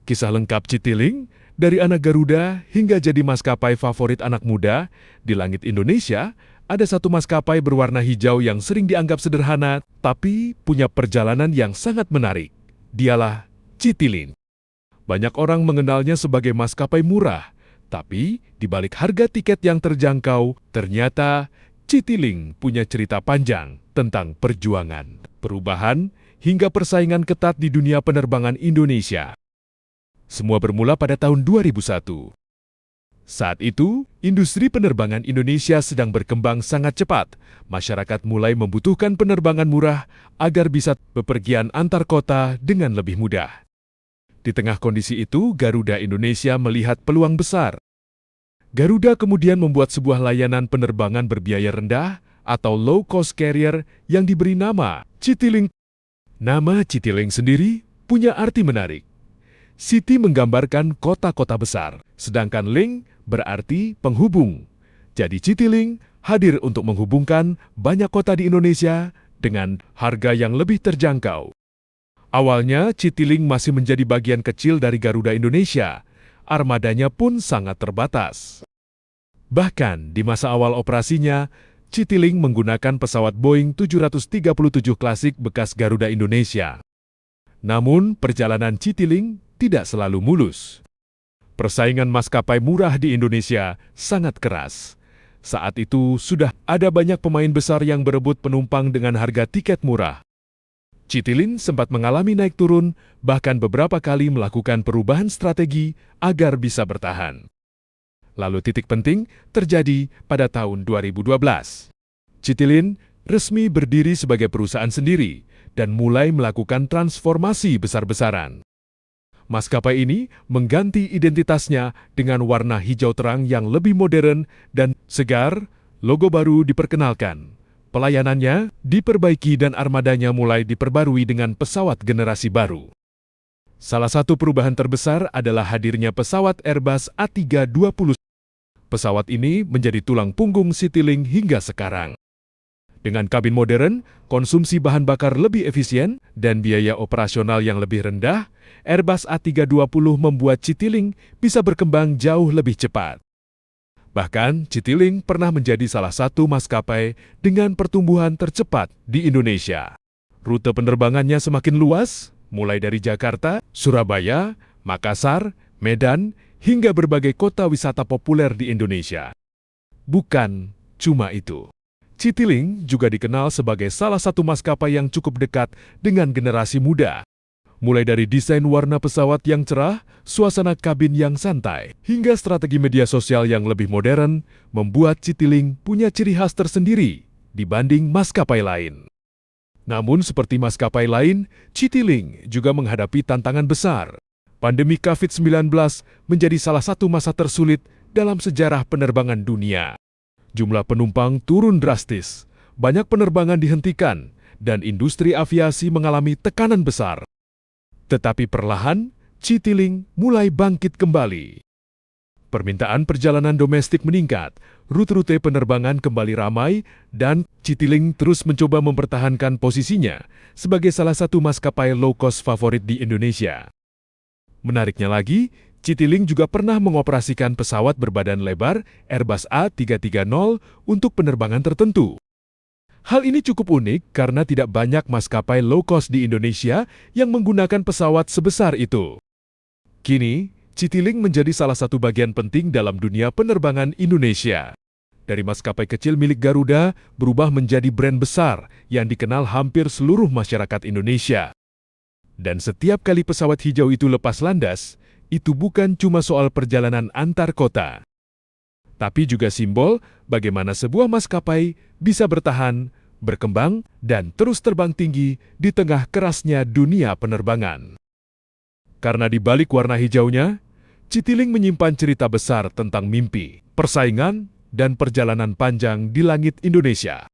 Kisah lengkap Citylink, dari anak Garuda hingga jadi maskapai favorit anak muda, di langit Indonesia ada satu maskapai berwarna hijau yang sering dianggap sederhana, tapi punya perjalanan yang sangat menarik. Dialah Citylink. Banyak orang mengenalnya sebagai maskapai murah, tapi di balik harga tiket yang terjangkau, ternyata Citylink punya cerita panjang tentang perjuangan, perubahan, hingga persaingan ketat di dunia penerbangan Indonesia. Semua bermula pada tahun 2001. Saat itu, industri penerbangan Indonesia sedang berkembang sangat cepat. Masyarakat mulai membutuhkan penerbangan murah agar bisa bepergian antar kota dengan lebih mudah. Di tengah kondisi itu, Garuda Indonesia melihat peluang besar. Garuda kemudian membuat sebuah layanan penerbangan berbiaya rendah atau low-cost carrier yang diberi nama Citylink. Nama Citylink sendiri punya arti menarik. City menggambarkan kota-kota besar, sedangkan link berarti penghubung. Jadi Citylink hadir untuk menghubungkan banyak kota di Indonesia dengan harga yang lebih terjangkau. Awalnya Citylink masih menjadi bagian kecil dari Garuda Indonesia, armadanya pun sangat terbatas. Bahkan di masa awal operasinya, Citylink menggunakan pesawat Boeing 737 klasik bekas Garuda Indonesia. Namun perjalanan Citylink tidak selalu mulus. Persaingan maskapai murah di Indonesia sangat keras. Saat itu sudah ada banyak pemain besar yang berebut penumpang dengan harga tiket murah. Citylink sempat mengalami naik turun, bahkan beberapa kali melakukan perubahan strategi agar bisa bertahan. Lalu titik penting terjadi pada tahun 2012. Citylink resmi berdiri sebagai perusahaan sendiri dan mulai melakukan transformasi besar-besaran. Maskapai ini mengganti identitasnya dengan warna hijau terang yang lebih modern dan segar, logo baru diperkenalkan. Pelayanannya diperbaiki dan armadanya mulai diperbarui dengan pesawat generasi baru. Salah satu perubahan terbesar adalah hadirnya pesawat Airbus A320. Pesawat ini menjadi tulang punggung Citylink hingga sekarang. Dengan kabin modern, konsumsi bahan bakar lebih efisien, dan biaya operasional yang lebih rendah, Airbus A320 membuat Citylink bisa berkembang jauh lebih cepat. Bahkan, Citylink pernah menjadi salah satu maskapai dengan pertumbuhan tercepat di Indonesia. Rute penerbangannya semakin luas, mulai dari Jakarta, Surabaya, Makassar, Medan, hingga berbagai kota wisata populer di Indonesia. Bukan cuma itu. Citylink juga dikenal sebagai salah satu maskapai yang cukup dekat dengan generasi muda. Mulai dari desain warna pesawat yang cerah, suasana kabin yang santai, hingga strategi media sosial yang lebih modern, membuat Citylink punya ciri khas tersendiri dibanding maskapai lain. Namun seperti maskapai lain, Citylink juga menghadapi tantangan besar. Pandemi COVID-19 menjadi salah satu masa tersulit dalam sejarah penerbangan dunia. Jumlah penumpang turun drastis, banyak penerbangan dihentikan, dan industri aviasi mengalami tekanan besar. Tetapi perlahan, Citylink mulai bangkit kembali. Permintaan perjalanan domestik meningkat, rute-rute penerbangan kembali ramai, dan Citylink terus mencoba mempertahankan posisinya sebagai salah satu maskapai low-cost favorit di Indonesia. Menariknya lagi, Citylink juga pernah mengoperasikan pesawat berbadan lebar Airbus A330 untuk penerbangan tertentu. Hal ini cukup unik karena tidak banyak maskapai low-cost di Indonesia yang menggunakan pesawat sebesar itu. Kini, Citylink menjadi salah satu bagian penting dalam dunia penerbangan Indonesia. Dari maskapai kecil milik Garuda berubah menjadi brand besar yang dikenal hampir seluruh masyarakat Indonesia. Dan setiap kali pesawat hijau itu lepas landas, itu bukan cuma soal perjalanan antar kota, tapi juga simbol bagaimana sebuah maskapai bisa bertahan, berkembang, dan terus terbang tinggi di tengah kerasnya dunia penerbangan. Karena di balik warna hijaunya, Citylink menyimpan cerita besar tentang mimpi, persaingan, dan perjalanan panjang di langit Indonesia.